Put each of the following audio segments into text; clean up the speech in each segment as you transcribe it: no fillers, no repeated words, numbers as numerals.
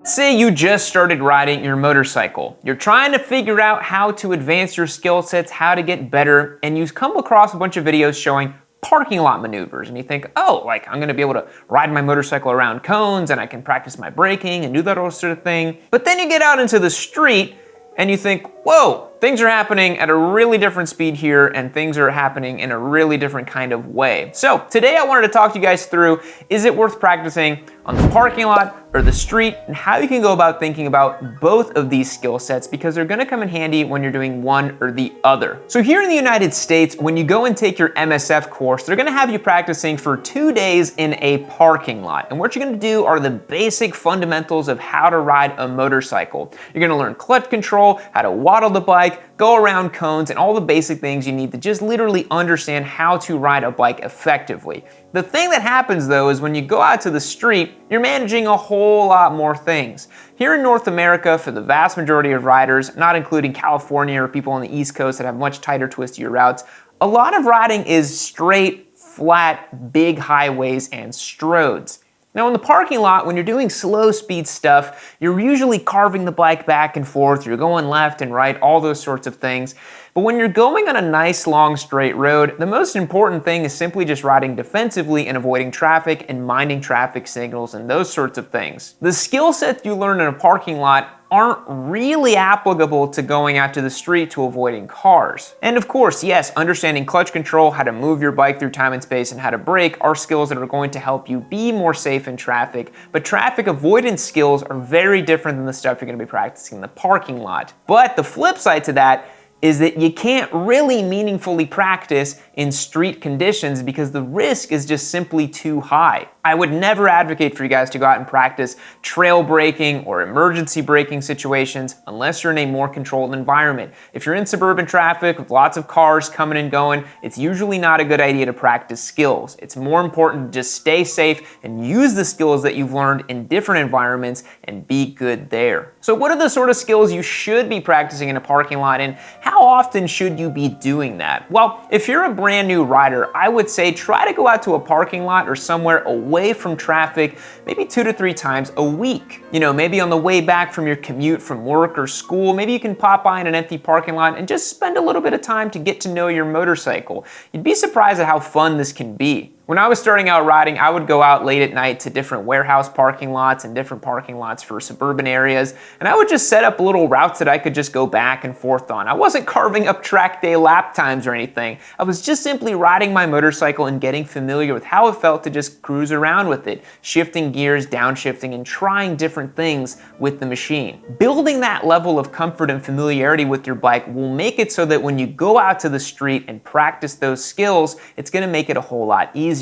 Say you just started riding your motorcycle. You're trying to figure out how to advance your skill sets, how to get better, and you come across a bunch of videos showing parking lot maneuvers, and you think, oh, like I'm gonna be able to ride my motorcycle around cones and I can practice my braking and do that all sort of thing. But then you get out into the street and you think, whoa, things are happening at a really different speed here and things are happening in a really different kind of way. So today I wanted to talk to you guys through, is it worth practicing on the parking lot or the street, and how you can go about thinking about both of these skill sets, because they're gonna come in handy when you're doing one or the other. So here in the United States, when you go and take your MSF course, they're gonna have you practicing for 2 days in a parking lot. And what you're gonna do are the basic fundamentals of how to ride a motorcycle. You're gonna learn clutch control, how to waddle the bike, go around cones, and all the basic things you need to just literally understand how to ride a bike effectively. The thing that happens though is when you go out to the street, you're managing a whole lot more things. Here in North America, for the vast majority of riders, not including California or people on the East Coast that have much tighter, twistier routes, a lot of riding is straight, flat, big highways and stroads. Now in the parking lot, when you're doing slow speed stuff, you're usually carving the bike back and forth, you're going left and right, all those sorts of things. But when you're going on a nice long straight road, the most important thing is simply just riding defensively and avoiding traffic and minding traffic signals and those sorts of things. The skill sets you learn in a parking lot aren't really applicable to going out to the street to avoiding cars. And of course, yes, understanding clutch control, how to move your bike through time and space, and how to brake are skills that are going to help you be more safe in traffic, but traffic avoidance skills are very different than the stuff you're gonna be practicing in the parking lot. But the flip side to that is that you can't really meaningfully practice in street conditions because the risk is just simply too high. I would never advocate for you guys to go out and practice trail braking or emergency braking situations unless you're in a more controlled environment. If you're in suburban traffic with lots of cars coming and going, it's usually not a good idea to practice skills. It's more important to just stay safe and use the skills that you've learned in different environments and be good there. So what are the sort of skills you should be practicing in a parking lot, and how often should you be doing that? Well, if you're a brand new rider, I would say try to go out to a parking lot or somewhere away from traffic maybe 2 to 3 times a week. You know, maybe on the way back from your commute from work or school, maybe you can pop by in an empty parking lot and just spend a little bit of time to get to know your motorcycle. You'd be surprised at how fun this can be. When I was starting out riding, I would go out late at night to different warehouse parking lots and different parking lots for suburban areas, and I would just set up little routes that I could just go back and forth on. I wasn't carving up track day lap times or anything. I was just simply riding my motorcycle and getting familiar with how it felt to just cruise around with it, shifting gears, downshifting, and trying different things with the machine. Building that level of comfort and familiarity with your bike will make it so that when you go out to the street and practice those skills, it's gonna make it a whole lot easier.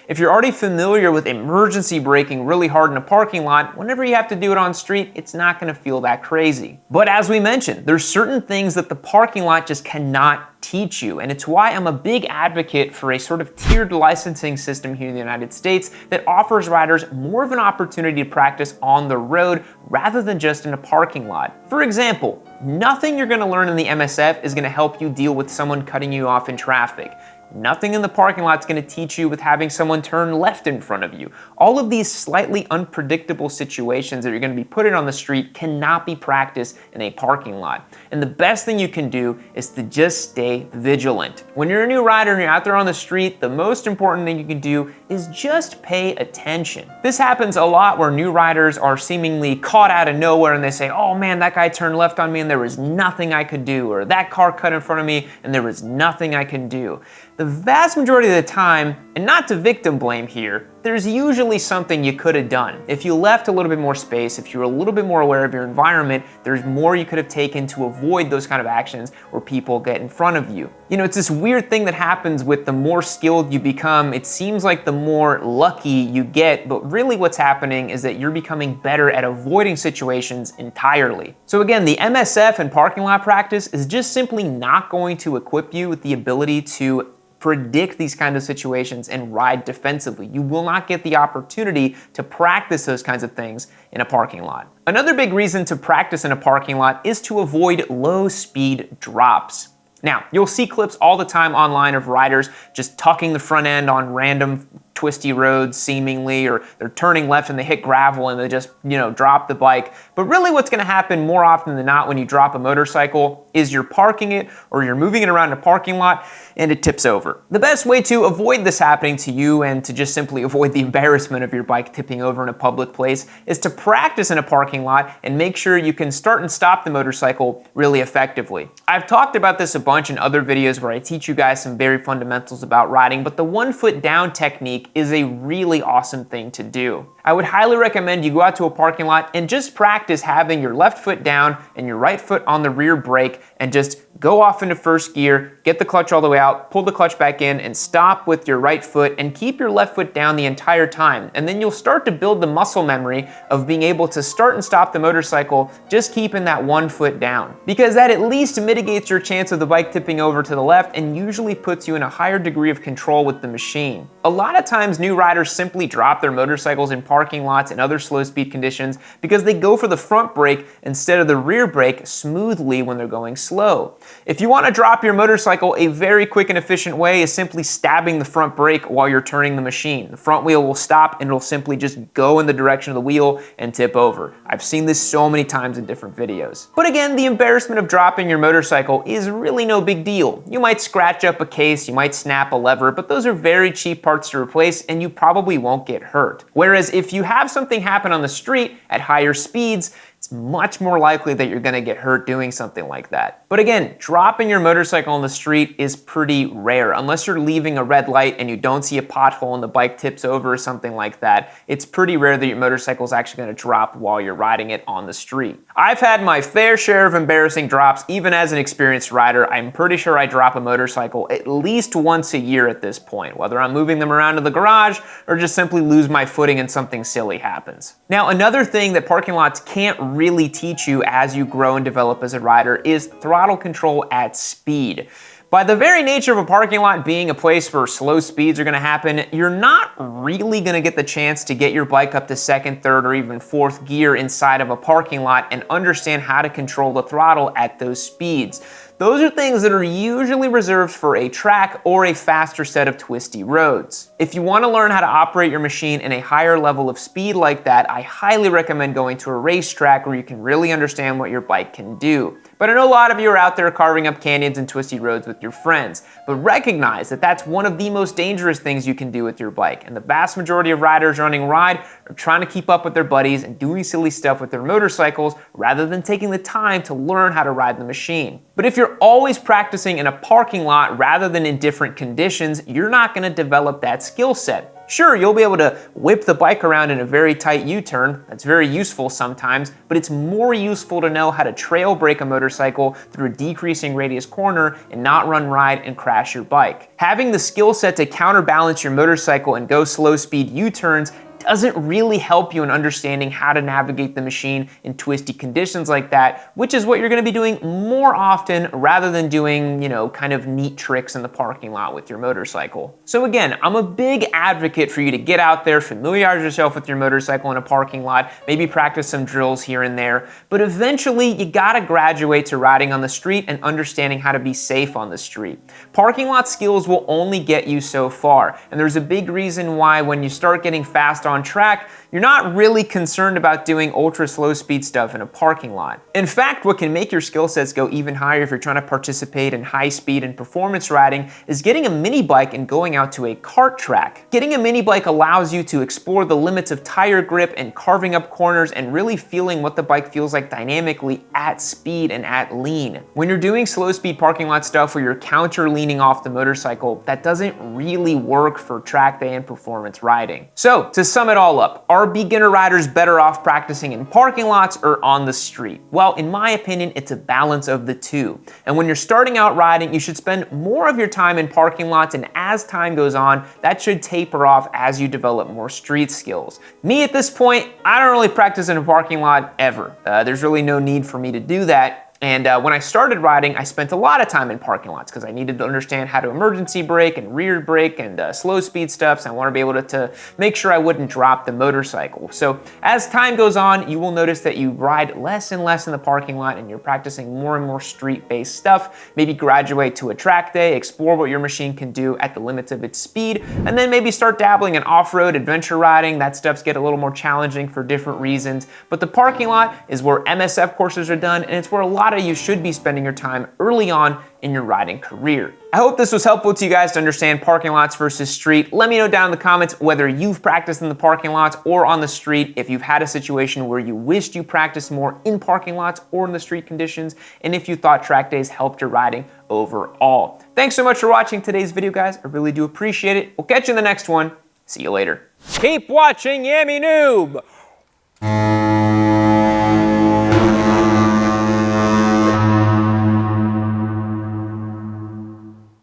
If you're already familiar with emergency braking really hard in a parking lot, whenever you have to do it on street, it's not gonna feel that crazy. But as we mentioned, there's certain things that the parking lot just cannot teach you, and it's why I'm a big advocate for a sort of tiered licensing system here in the United States that offers riders more of an opportunity to practice on the road rather than just in a parking lot. For example, nothing you're gonna learn in the MSF is gonna help you deal with someone cutting you off in traffic. Nothing in the parking lot is going to teach you with having someone turn left in front of you. All of these slightly unpredictable situations that you're going to be put in on the street cannot be practiced in a parking lot. And the best thing you can do is to just stay vigilant. When you're a new rider and you're out there on the street, the most important thing you can do is just pay attention. This happens a lot where new riders are seemingly caught out of nowhere and they say, oh man, that guy turned left on me and there was nothing I could do, or that car cut in front of me and there was nothing I can do. The vast majority of the time, and not to victim blame here, there's usually something you could have done. If you left a little bit more space, if you were a little bit more aware of your environment, there's more you could have taken to avoid those kind of actions where people get in front of you. You know, it's this weird thing that happens with the more skilled you become. It seems like the more lucky you get, but really what's happening is that you're becoming better at avoiding situations entirely. So again, the MSF and parking lot practice is just simply not going to equip you with the ability to predict these kinds of situations and ride defensively. You will not get the opportunity to practice those kinds of things in a parking lot. Another big reason to practice in a parking lot is to avoid low speed drops. Now, you'll see clips all the time online of riders just tucking the front end on random twisty roads seemingly, or they're turning left and they hit gravel and they just, drop the bike. But really what's gonna happen more often than not when you drop a motorcycle is you're parking it or you're moving it around a parking lot and it tips over. The best way to avoid this happening to you and to just simply avoid the embarrassment of your bike tipping over in a public place is to practice in a parking lot and make sure you can start and stop the motorcycle really effectively. I've talked about this a bunch in other videos where I teach you guys some very fundamentals about riding, but the 1 foot down technique is a really awesome thing to do. I would highly recommend you go out to a parking lot and just practice having your left foot down and your right foot on the rear brake and just go off into first gear, get the clutch all the way out, pull the clutch back in, and stop with your right foot and keep your left foot down the entire time. And then you'll start to build the muscle memory of being able to start and stop the motorcycle just keeping that 1 foot down. Because that at least mitigates your chance of the bike tipping over to the left and usually puts you in a higher degree of control with the machine. A lot of times new riders simply drop their motorcycles in parking lots and other slow speed conditions because they go for the front brake instead of the rear brake smoothly when they're going slow. If you want to drop your motorcycle, a very quick and efficient way is simply stabbing the front brake while you're turning the machine. The front wheel will stop and it'll simply just go in the direction of the wheel and tip over. I've seen this so many times in different videos. But again, the embarrassment of dropping your motorcycle is really no big deal. You might scratch up a case, you might snap a lever, but those are very cheap parts to replace and you probably won't get hurt. Whereas if you have something happen on the street at higher speeds, it's much more likely that you're gonna get hurt doing something like that. But again, dropping your motorcycle on the street is pretty rare. Unless you're leaving a red light and you don't see a pothole and the bike tips over or something like that, it's pretty rare that your motorcycle is actually gonna drop while you're riding it on the street. I've had my fair share of embarrassing drops, even as an experienced rider. I'm pretty sure I drop a motorcycle at least once a year at this point, whether I'm moving them around to the garage or just simply lose my footing and something silly happens. Now, another thing that parking lots can't really teach you as you grow and develop as a rider is throttle control at speed. By the very nature of a parking lot being a place where slow speeds are gonna happen, you're not really gonna get the chance to get your bike up to second, third, or even fourth gear inside of a parking lot and understand how to control the throttle at those speeds. Those are things that are usually reserved for a track or a faster set of twisty roads. If you want to learn how to operate your machine in a higher level of speed like that, I highly recommend going to a racetrack where you can really understand what your bike can do. But I know a lot of you are out there carving up canyons and twisty roads with your friends, but recognize that that's one of the most dangerous things you can do with your bike. And the vast majority of riders running Ride are trying to keep up with their buddies and doing silly stuff with their motorcycles rather than taking the time to learn how to ride the machine. But if you're always practicing in a parking lot rather than in different conditions, you're not going to develop that skill set. Sure, you'll be able to whip the bike around in a very tight U-turn. That's very useful sometimes, but it's more useful to know how to trail brake a motorcycle through a decreasing radius corner and not run Ride and crash your bike. Having the skill set to counterbalance your motorcycle and go slow speed U-turns doesn't really help you in understanding how to navigate the machine in twisty conditions like that, which is what you're going to be doing more often rather than doing, kind of neat tricks in the parking lot with your motorcycle. So again, I'm a big advocate for you to get out there, familiarize yourself with your motorcycle in a parking lot, maybe practice some drills here and there, but eventually you gotta graduate to riding on the street and understanding how to be safe on the street. Parking lot skills will only get you so far, and there's a big reason why when you start getting fast on track, you're not really concerned about doing ultra slow speed stuff in a parking lot. In fact, what can make your skill sets go even higher if you're trying to participate in high speed and performance riding is getting a mini bike and going out to a kart track. Getting a mini bike allows you to explore the limits of tire grip and carving up corners and really feeling what the bike feels like dynamically at speed and at lean. When you're doing slow speed parking lot stuff where you're counter leaning off the motorcycle, that doesn't really work for track day and performance riding. So to sum it all up, are beginner riders better off practicing in parking lots or on the street? Well, in my opinion, it's a balance of the two. And when you're starting out riding, you should spend more of your time in parking lots, and as time goes on, that should taper off as you develop more street skills. Me at this point, I don't really practice in a parking lot ever. There's really no need for me to do that. And when I started riding, I spent a lot of time in parking lots because I needed to understand how to emergency brake and rear brake and slow speed stuff. So I want to be able to make sure I wouldn't drop the motorcycle. So as time goes on, you will notice that you ride less and less in the parking lot and you're practicing more and more street-based stuff. Maybe graduate to a track day, explore what your machine can do at the limits of its speed, and then maybe start dabbling in off-road adventure riding. That stuff's get a little more challenging for different reasons. But the parking lot is where MSF courses are done, and it's where a lot of you should be spending your time early on in your riding career. I hope this was helpful to you guys to understand parking lots versus street. Let me know down in the comments whether you've practiced in the parking lots or on the street, if you've had a situation where you wished you practiced more in parking lots or in the street conditions, and if you thought track days helped your riding overall. Thanks so much for watching today's video, guys. I really do appreciate it. We'll catch you in the next one. See you later. Keep watching Yami Noob.